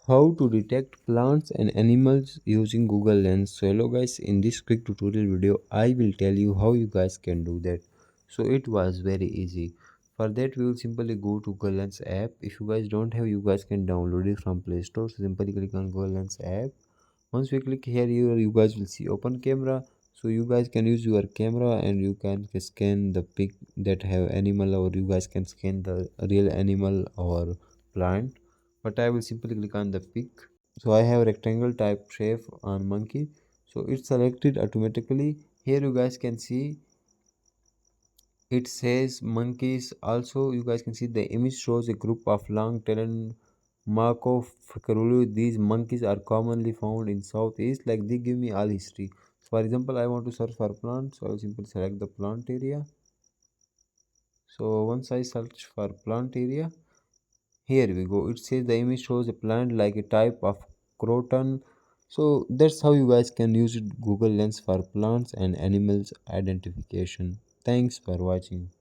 How to detect plants and animals using Google Lens. So hello guys, in this quick tutorial video I will tell you how you guys can do that. So it was very easy. For that we will simply go to Google Lens app. If you guys don't have, you guys can download it from Play Store. So simply click on Google Lens app. Once we click here, you guys will see open camera. So you guys can use your camera and you can scan the pic that have animal, or you guys can scan the real animal or plant. But I will simply click on the pic. So I have rectangle type shape on monkey. So it's selected automatically. Here you guys can see it says monkeys. Also you guys can see the image shows a group of long tailed Marco Frickarulu. These monkeys are commonly found in southeast. Like they give me all history. So for example, I want to search for plants, so I will simply select the plant area. So once I search for plant area, here we go. It says the image shows a plant like a type of croton. So that's how you guys can use it, Google Lens, for plants and animals identification. Thanks for watching.